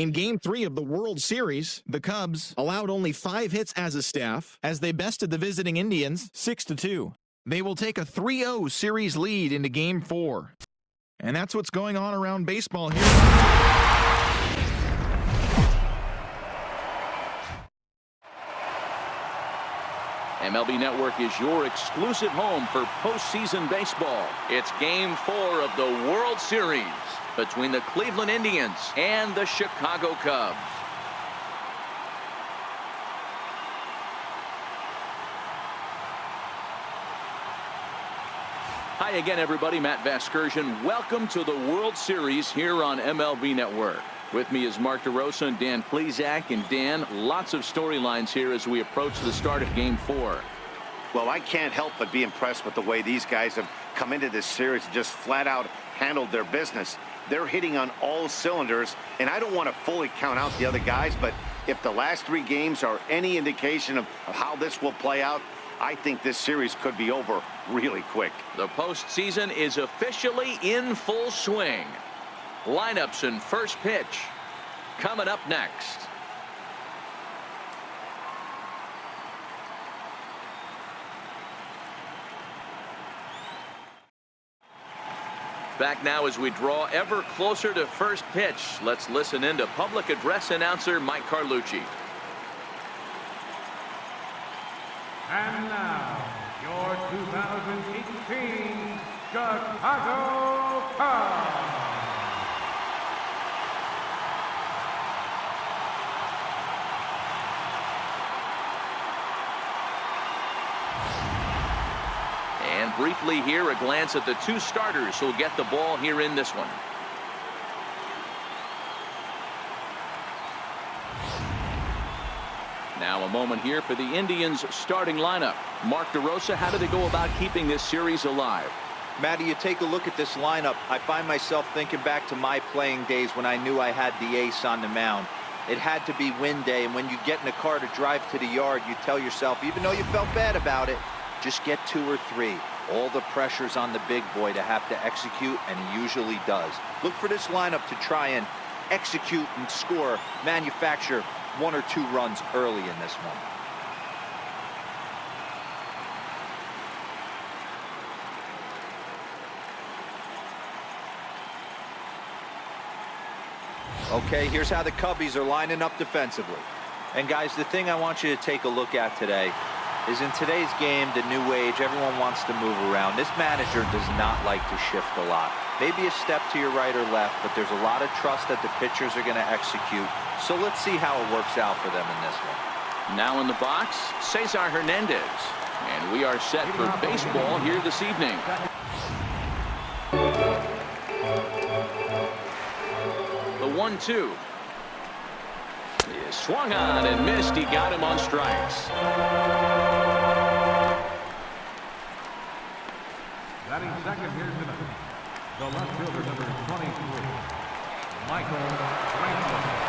In Game 3 of the World Series, the Cubs allowed only 5 hits as a staff as they bested the visiting Indians 6-2. They will take a 3-0 series lead into Game 4. And that's what's going on around baseball here. MLB Network is your exclusive home for postseason baseball. It's Game 4 of the World Series between the Cleveland Indians and the Chicago Cubs. Hi again, everybody. Matt Vasgersian. Welcome to the World Series here on MLB Network. With me is Mark DeRosa and Dan Plesac. And Dan, lots of storylines here as we approach the start of Game 4. Well, I can't help but be impressed with the way these guys have come into this series and just flat out handled their business. They're hitting on all cylinders, and I don't want to fully count out the other guys, but if the last 3 games are any indication of how this will play out, I think this series could be over really quick. The postseason is officially in full swing. Lineups and first pitch coming up next. Back now as we draw ever closer to first pitch. Let's listen in to public address announcer Mike Carlucci. And now, your 2018 Chicago Cubs. And briefly here, a glance at the 2 starters who'll get the ball here in this one. Now a moment here for the Indians starting lineup. Mark DeRosa, how do they go about keeping this series alive? Matty, you take a look at this lineup. I find myself thinking back to my playing days when I knew I had the ace on the mound. It had to be win day, and when you get in a car to drive to the yard, you tell yourself, even though you felt bad about it, just get 2 or 3. All the pressure's on the big boy to have to execute, and he usually does. Look for this lineup to try and execute and score, manufacture 1 or 2 runs early in this one. Okay, here's how the Cubbies are lining up defensively. And guys, the thing I want you to take a look at today is in today's game, the new age, everyone wants to move around. This manager does not like to shift a lot. Maybe a step to your right or left, but there's a lot of trust that the pitchers are going to execute. So let's see how it works out for them in this one. Now in the box, Cesar Hernandez. And we are set for baseball here this evening. The 1-2. Is swung on and missed. He got him on strikes. Batting second here tonight, the left fielder, number 23, Michael Franklin.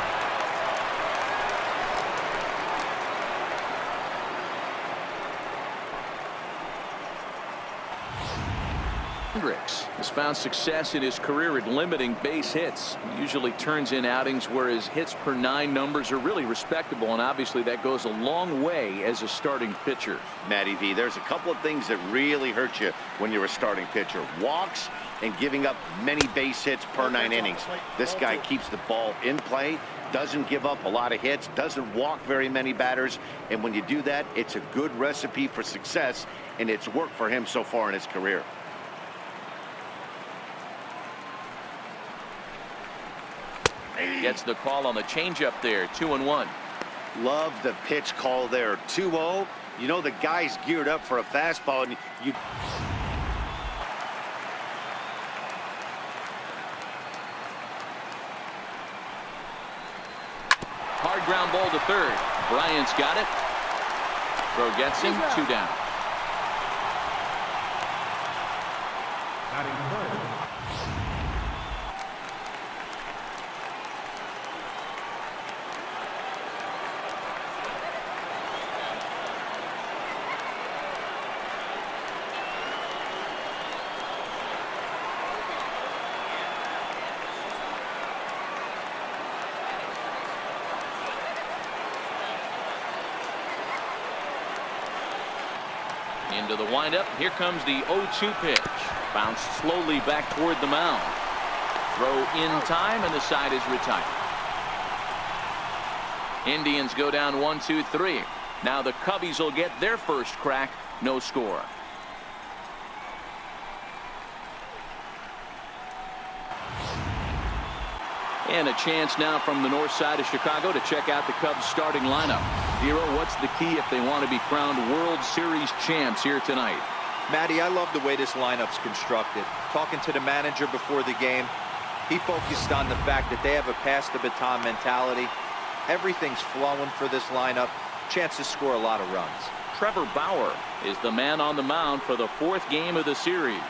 Hendricks has found success in his career at limiting base hits. He usually turns in outings where his hits per 9 numbers are really respectable, and obviously that goes a long way as a starting pitcher. Matty V, there's a couple of things that really hurt you when you're a starting pitcher. Walks and giving up many base hits per 9 innings. This guy keeps the ball in play, doesn't give up a lot of hits, doesn't walk very many batters, and when you do that, it's a good recipe for success, and it's worked for him so far in his career. Gets the call on the changeup there, 2-1. Love the pitch call there, 2-0. You know the guy's geared up for a fastball, and you. Hard ground ball to third. Bryant's got it. Throw gets him, 2 down. Batting third, Into the windup. Here comes the 0-2 pitch. Bounced slowly back toward the mound. Throw in time, and the side is retired. Indians go down 1-2-3. Now the Cubbies will get their first crack. No score. And a chance now from the north side of Chicago to check out the Cubs starting lineup. Hero, what's the key if they want to be crowned World Series champs here tonight? Matty, I love the way this lineup's constructed. Talking to the manager before the game, he focused on the fact that they have a pass the baton mentality. Everything's flowing for this lineup. Chance to score a lot of runs. Trevor Bauer is the man on the mound for the 4th game of the series.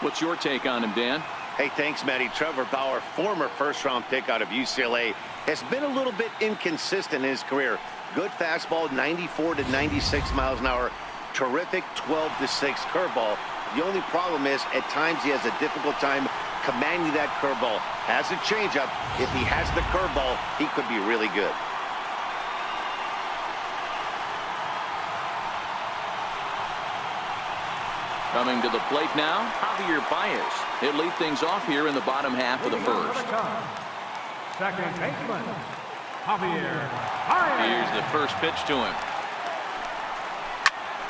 What's your take on him, Dan? Hey, thanks, Matty. Trevor Bauer, former first-round pick out of UCLA, has been a little bit inconsistent in his career. Good fastball, 94 to 96 miles an hour. Terrific 12-6 curveball. The only problem is, at times, he has a difficult time commanding that curveball. Has a changeup. If he has the curveball, he could be really good. Coming to the plate now, Javier Baez. He'll lead things off here in the bottom half of the first. Second baseman, Javier Baez. Here's the first pitch to him.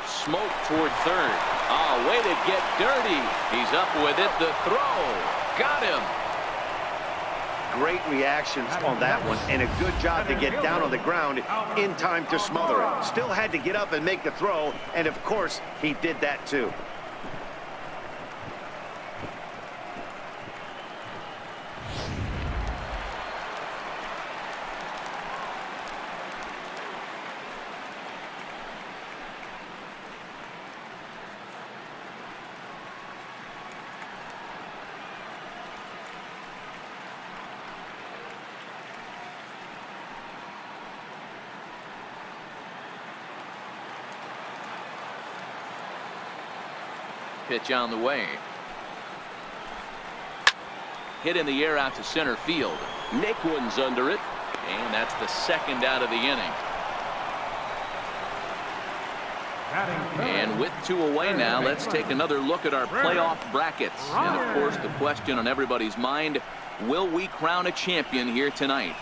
Smoke toward third. Oh, way to get dirty. He's up with it. The throw. Got him. Great reactions on that one, and a good job to get down on the ground in time to smother it. Still had to get up and make the throw, and of course, he did that too. Pitch on the way. Hit in the air out to center field. Naquin's under it, and that's the second out of the inning. And with 2 away now, let's take another look at our playoff brackets. And of course, the question on everybody's mind, will we crown a champion here tonight?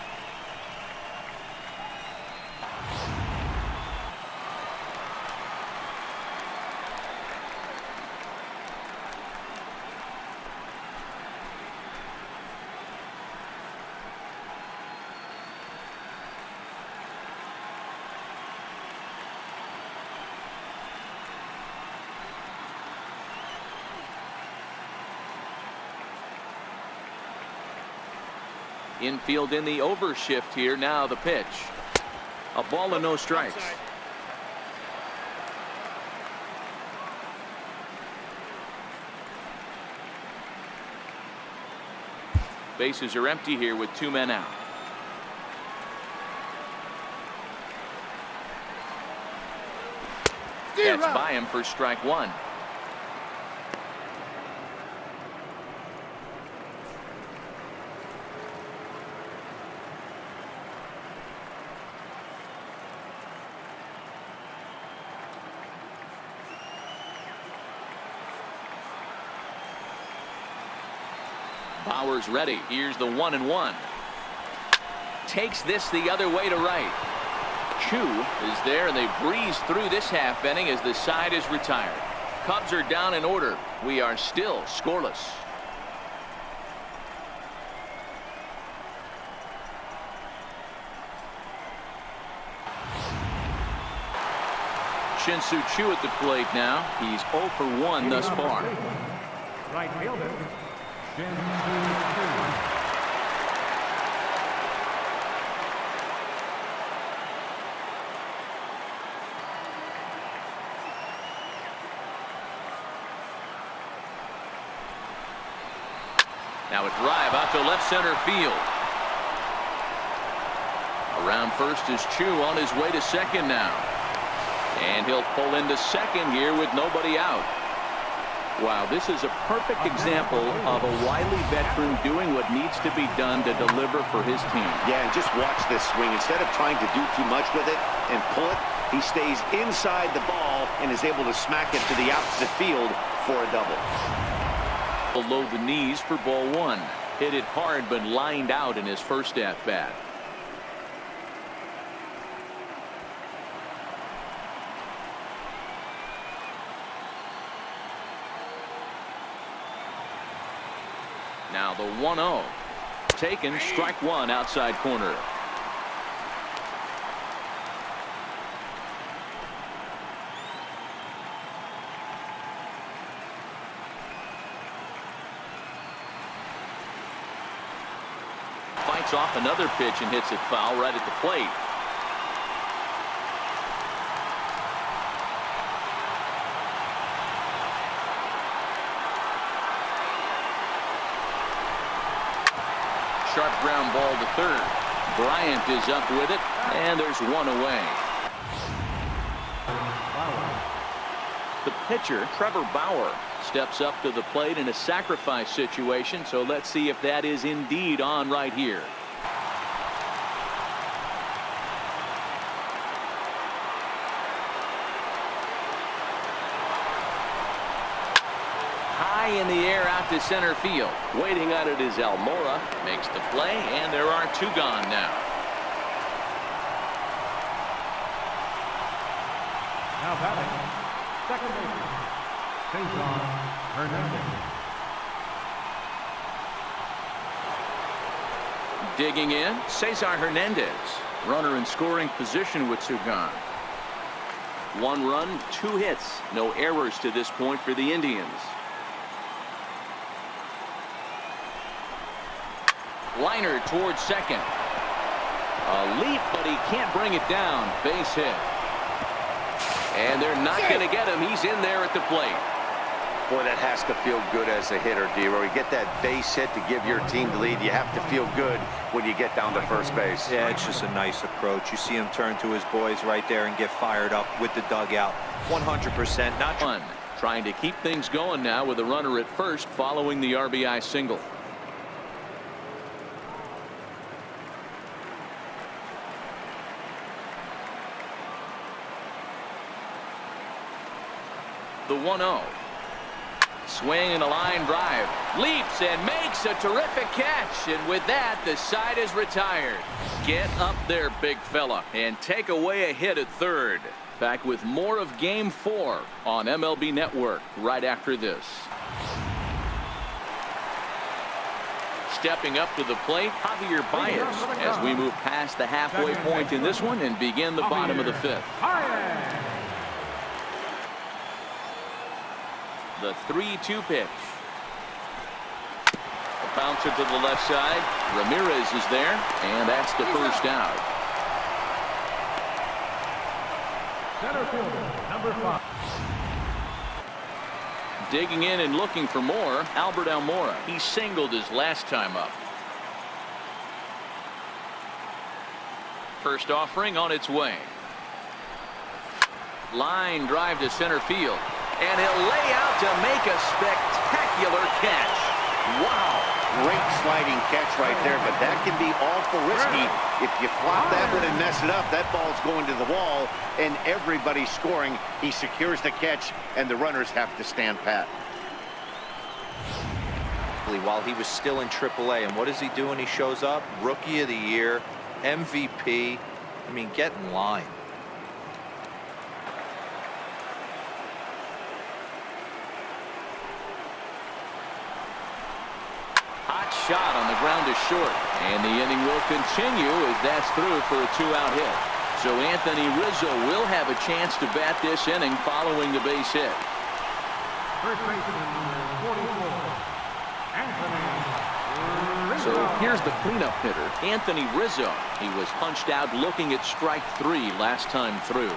Infield in the overshift here. Now the pitch. A ball and no strikes. Bases are empty here with 2 men out. That's by him for strike 1. Bauer's ready. Here's the 1-1. Takes this the other way to right. Chu is there, and they breeze through this half inning as the side is retired. Cubs are down in order. We are still scoreless. Shin-Soo Choo at the plate now. He's 0 for 1 thus far. Right fielder, Shin-Soo Choo. Now a drive out to left center field. Around first is Chu on his way to second now. And he'll pull into second here with nobody out. Wow, this is a perfect example of a wily veteran doing what needs to be done to deliver for his team. Yeah, and just watch this swing. Instead of trying to do too much with it and pull it, He stays inside the ball and is able to smack it to the opposite field for a double. Below the knees for ball one. Hit it hard but lined out in his first at bat. Now the 1-0. Taken, strike one, outside corner. Fights off another pitch and hits it foul right at the plate. Sharp ground ball to third. Bryant is up with it, and there's one away. The pitcher, Trevor Bauer, steps up to the plate in a sacrifice situation, so let's see if that is indeed on right here. High in the air out to center field. Waiting on it is Almora. Makes the play, and there are two gone now. Now batting, second baseman, Cesar Hernandez. Digging in, Cesar Hernandez. Runner in scoring position with two gone. One run, two hits. No errors to this point for the Indians. Liner towards second. A leap, but he can't bring it down. Base hit. And they're not going to get him. He's in there at the plate. Boy, that has to feel good as a hitter, D-Roy. You get that base hit to give your team the lead. You have to feel good when you get down to first base. Yeah, it's just a nice approach. You see him turn to his boys right there and get fired up with the dugout. 100%. Not fun. Trying to keep things going now with a runner at first following the RBI single. The 1-0. Swing and a line drive. Leaps and makes a terrific catch. And with that, the side is retired. Get up there, big fella, and take away a hit at third. Back with more of Game 4 on MLB Network right after this. Stepping up to the plate, Javier Baez, as we move past the halfway point in this one and begin the bottom of the fifth. The 3-2 pitch. A bouncer to the left side. Ramirez is there, and that's the first out. Center fielder, number 5. Digging in and looking for more, Albert Almora. He singled his last time up. First offering on its way. Line drive to center field. And he'll lay out to make a spectacular catch. Wow. Great sliding catch right there, but that can be awful risky. If you flop that one and mess it up, that ball's going to the wall, and everybody's scoring. He secures the catch, and the runners have to stand pat. while he was still in AAA, and what is he doing? He shows up, Rookie of the Year, MVP. I mean, get in line. Shot on the ground is short, and the inning will continue as that's through for a two-out hit. So Anthony Rizzo will have a chance to bat this inning following the base hit. First baseman number 44, Anthony Rizzo. So here's the cleanup hitter, Anthony Rizzo. He was punched out looking at strike 3 last time through.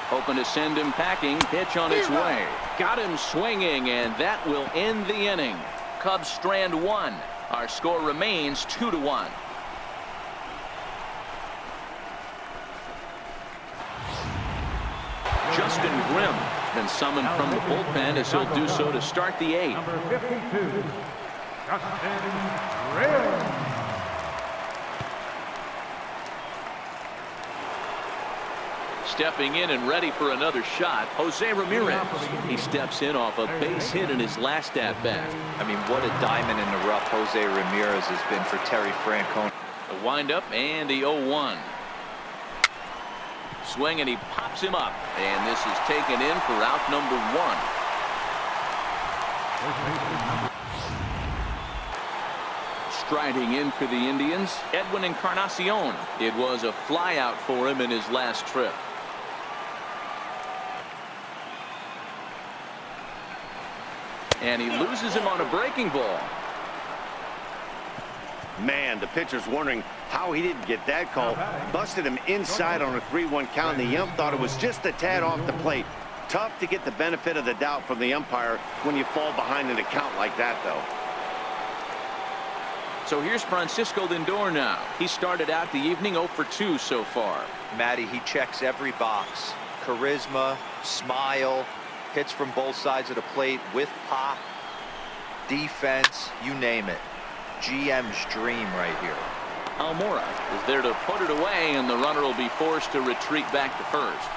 Hoping to send him packing. Pitch on its way. Got him swinging, and that will end the inning. Cubs strand 1. Our score remains 2-1. Justin Grimm has been summoned from the bullpen as he'll do so to start the 8th. Number 52, Justin Grimm. Stepping in and ready for another shot, Jose Ramirez. He steps in off a base hit in his last at-bat. I mean, what a diamond in the rough Jose Ramirez has been for Terry Francona. The windup and the 0-1. Swing, and he pops him up. And this is taken in for out number 1. Striding in for the Indians, Edwin Encarnacion. It was a flyout for him in his last trip. And he loses him on a breaking ball. Man, the pitcher's wondering how he didn't get that call. Busted him inside on a 3-1 count, and the ump thought it was just a tad off the plate. Tough to get the benefit of the doubt from the umpire when you fall behind in a count like that, though. So here's Francisco Lindor now. He started out the evening 0 for 2 so far. Matty, he checks every box. Charisma, smile, hits from both sides of the plate with pop, defense, you name it. GM's dream right here. Almora is there to put it away, and the runner will be forced to retreat back to first.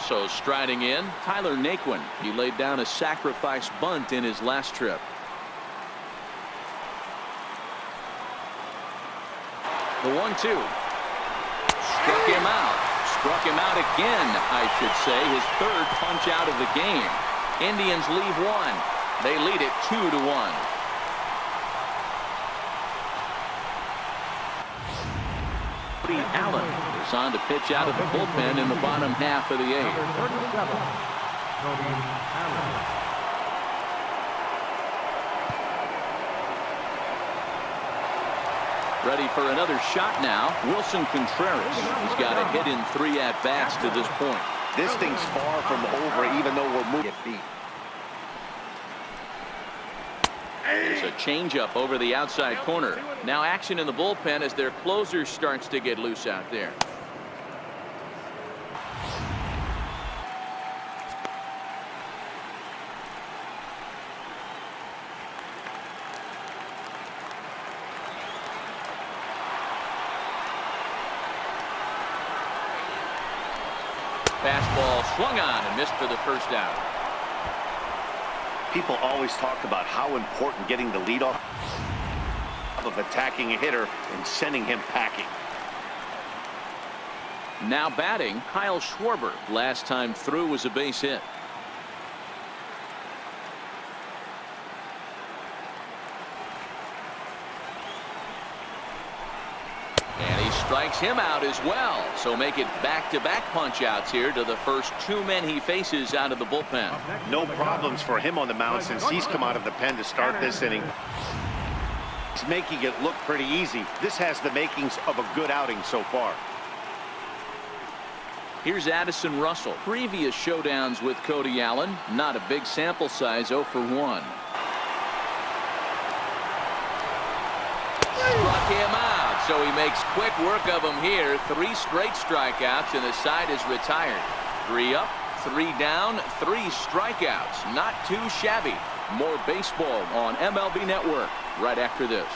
So striding in, Tyler Naquin. He laid down a sacrifice bunt in his last trip. The 1-2. Struck him out. Struck him out again, I should say. His 3rd punch out of the game. Indians leave 1. They lead it 2-1. Cody Allen is on to pitch out of the bullpen in the bottom half of the 8th. Number 37, Cody Allen. Ready for another shot now. Wilson Contreras. He's got a hit in 3 at-bats to this point. This thing's far from over, even though we're moving. Get beat. There's a changeup over the outside corner. Now action in the bullpen as their closer starts to get loose out there. Fastball swung on and missed for the first out. People always talk about how important getting the lead off of attacking a hitter and sending him packing. Now batting, Kyle Schwarber. Last time through was a base hit. And he strikes him out as well. So make it back-to-back punch-outs here to the first 2 men he faces out of the bullpen. No problems for him on the mound since he's come out of the pen to start this inning. He's making it look pretty easy. This has the makings of a good outing so far. Here's Addison Russell. Previous showdowns with Cody Allen. Not a big sample size, 0 for 1. Struck him out. So he makes quick work of him here. 3 straight strikeouts, and the side is retired. 3 up, 3 down, 3 strikeouts. Not too shabby. More baseball on MLB Network right after this.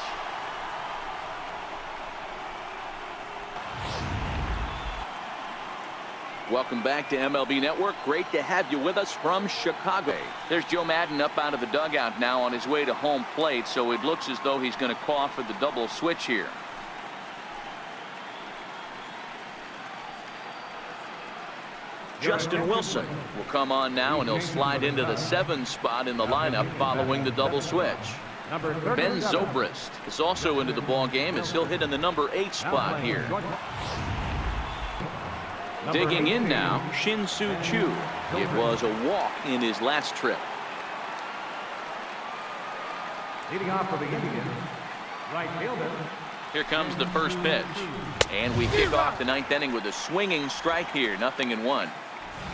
Welcome back to MLB Network. Great to have you with us from Chicago. There's Joe Madden up out of the dugout now on his way to home plate, so it looks as though he's going to call for the double switch here. Justin Wilson will come on now, and he'll slide into the 7 spot in the lineup following the double switch. Ben Zobrist is also into the ball game as he'll hit in the number 8 spot here. Digging in now, Shin-Soo Choo. It was a walk in his last trip. Leading off for the Indians, right fielder. Here comes the first pitch. And we kick off the 9th inning with a swinging strike here. 0-1.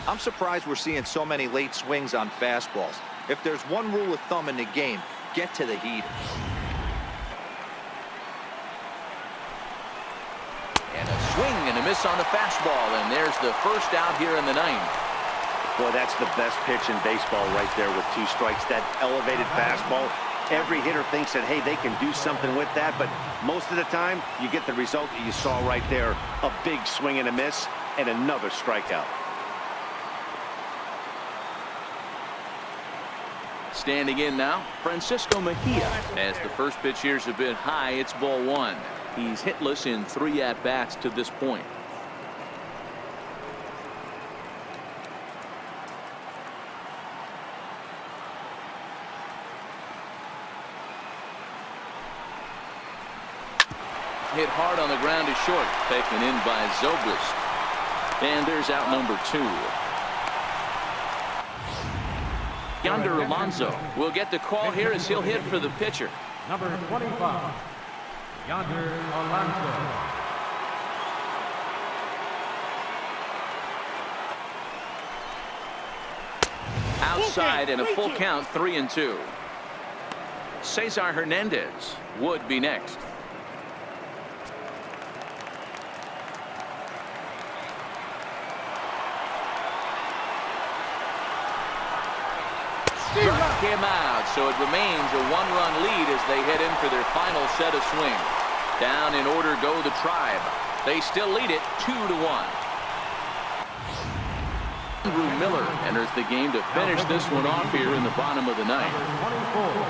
I'm surprised we're seeing so many late swings on fastballs. If there's one rule of thumb in the game, get to the heater. And a swing and a miss on the fastball, and there's the first out here in the ninth. Boy, that's the best pitch in baseball right there with 2 strikes. That elevated fastball. Every hitter thinks that, hey, they can do something with that, but most of the time, you get the result that you saw right there. A big swing and a miss, and another strikeout. Standing in now, Francisco Mejia. As the first pitch here's a bit high, it's ball 1. He's hitless in 3 at-bats to this point. Hit hard on the ground is short. Taken in by Zobrist. And there's out number 2. Yonder Alonso will get the call here as he'll hit for the pitcher. Number 25, Yonder Alonso. Outside and a full count, 3-2. Cesar Hernandez would be next. Struck him out, so it remains a 1-run lead as they head in for their final set of swings. Down in order go the Tribe. They still lead it 2-1. Andrew Miller enters the game to finish this one off here in the bottom of the ninth. Number 24,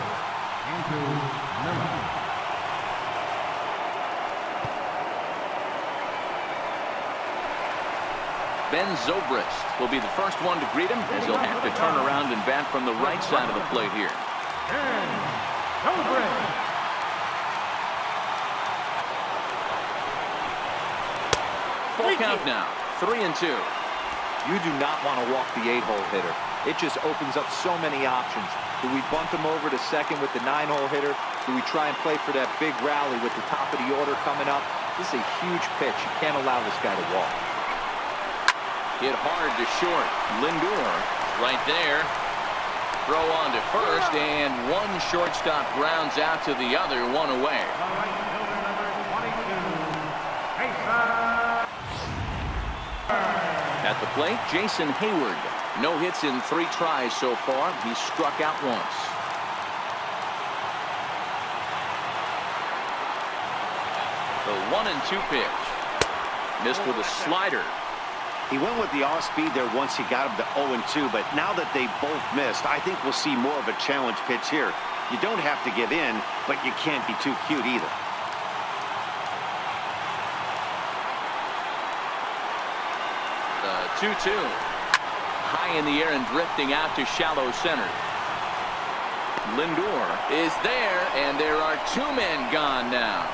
Andrew Miller. Ben Zobrist will be the first one to greet him as he'll have to turn around and bat from the right side of the plate here. Ben Zobrist. Full count now, 3-2. You do not want to walk the 8-hole hitter. It just opens up so many options. Do we bunt him over to second with the 9-hole hitter? Do we try and play for that big rally with the top of the order coming up? This is a huge pitch. You can't allow this guy to walk. Hit hard to short. Lindor right there. Throw on to first, and one shortstop grounds out to the other, one away. Right fielder number 22, Jason. At the plate, Jason Hayward. No hits in 3 tries so far. He's struck out once. The 1-2 pitch. Missed with a slider. He went with the off-speed there once he got him to 0-2, but now that they both missed, I think we'll see more of a challenge pitch here. You don't have to give in, but you can't be too cute either. The 2-2. High in the air and drifting out to shallow center. Lindor is there, and there are 2 men gone now.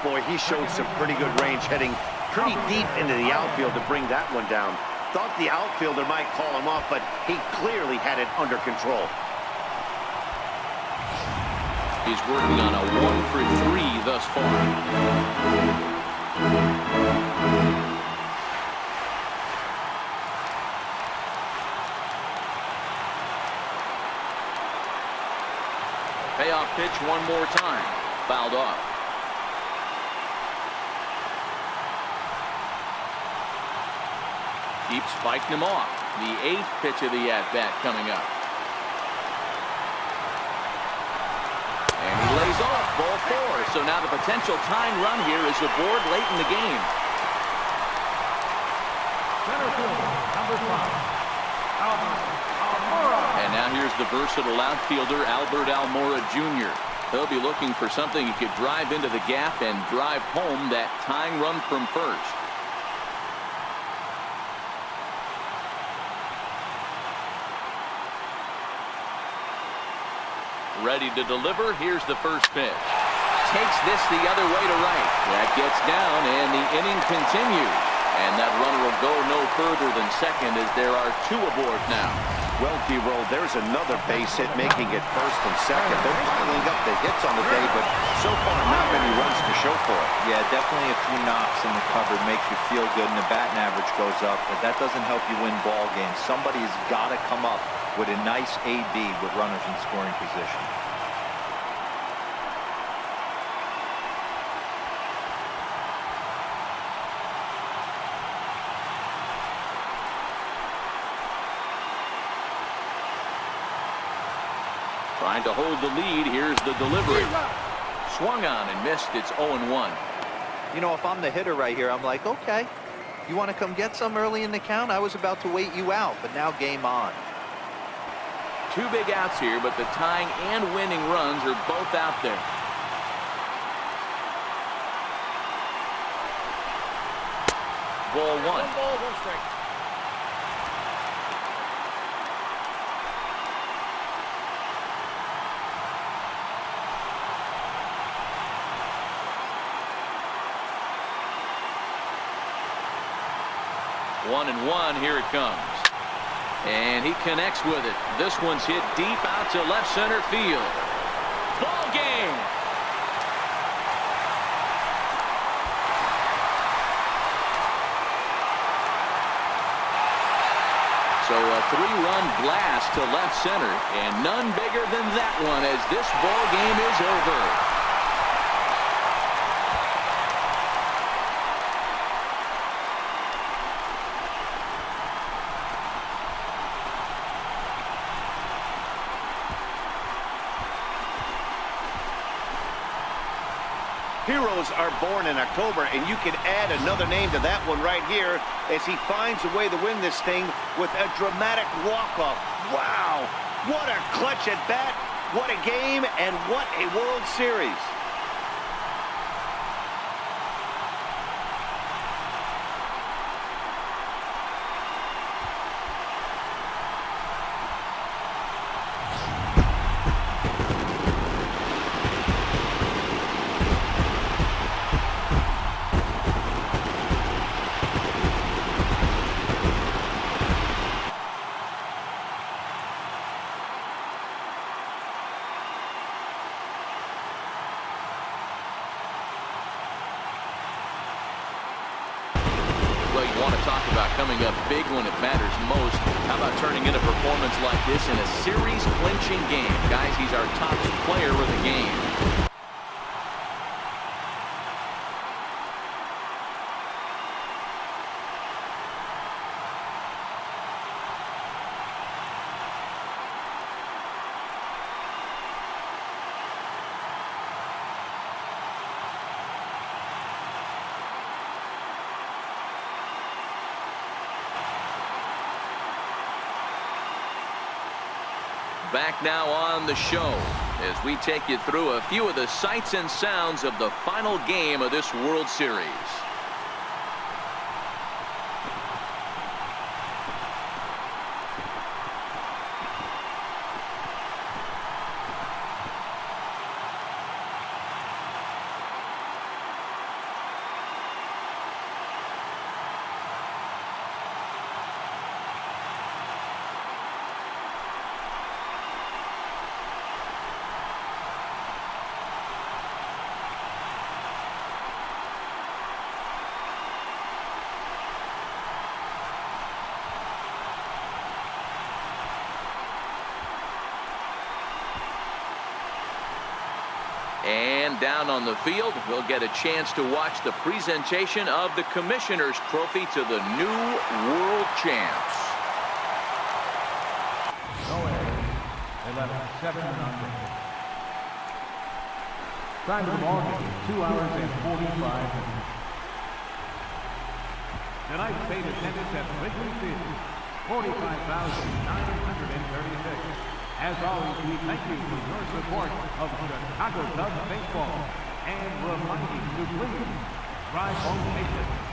Boy, he showed some pretty good range heading pretty deep into the outfield to bring that one down. Thought the outfielder might call him off, but he clearly had it under control. He's working on a 1-for-3 thus far. Payoff pitch one more time. Fouled off. Keeps spiking him off. The 8th pitch of the at-bat coming up. And he lays off ball 4. So now the potential tying run here is aboard late in the game. Center fielder, number 5, Albert Almora. And now here's the versatile outfielder, Albert Almora Jr. He'll be looking for something he could drive into the gap and drive home that tying run from first. Ready to deliver. Here's the first pitch. Takes this the other way to right. That gets down, and the inning continues. And that runner will go no further than second as there are 2 aboard now. Well, D-Roll, there's another base hit making it first and second. They're piling up the hits on the day, but so far not many runs to show for it. Yeah, definitely a few knocks in the cupboard makes you feel good, and the batting average goes up, but that doesn't help you win ball games. Somebody's got to come up with a nice AB with runners in scoring position. Trying to hold the lead. Here's the delivery. Swung on and missed. It's 0-1. You know, if I'm the hitter right here, I'm like, okay, you want to come get some early in the count? I was about to wait you out, but now game on. 2 big outs here, but the tying and winning runs are both out there. Ball 1. 1 ball, 1 strike. One and 1, here it comes. And he connects with it. This one's hit deep out to left center field. Ball game. So a 3-run blast to left center, and none bigger than that one as this ball game is over. Heroes are born in October, and you can add another name to that one right here as he finds a way to win this thing with a dramatic walk-off. Wow! What a clutch at bat, what a game, and what a World Series. Well, you want to talk about coming up big when it matters most. How about turning in a performance like this in a series-clinching game? Guys, he's our top player of the game. Back now on the show as we take you through a few of the sights and sounds of the final game of this World Series. And down on the field, we'll get a chance to watch the presentation of the Commissioner's Trophy to the new world champs. They left 7 under. Time of the ball game, 2 hours and 45 minutes. Tonight's paid attendance at Wrigley Field, 45,936. As always, we thank you for your support of Chicago Cubs baseball and remind you to please drive home safely.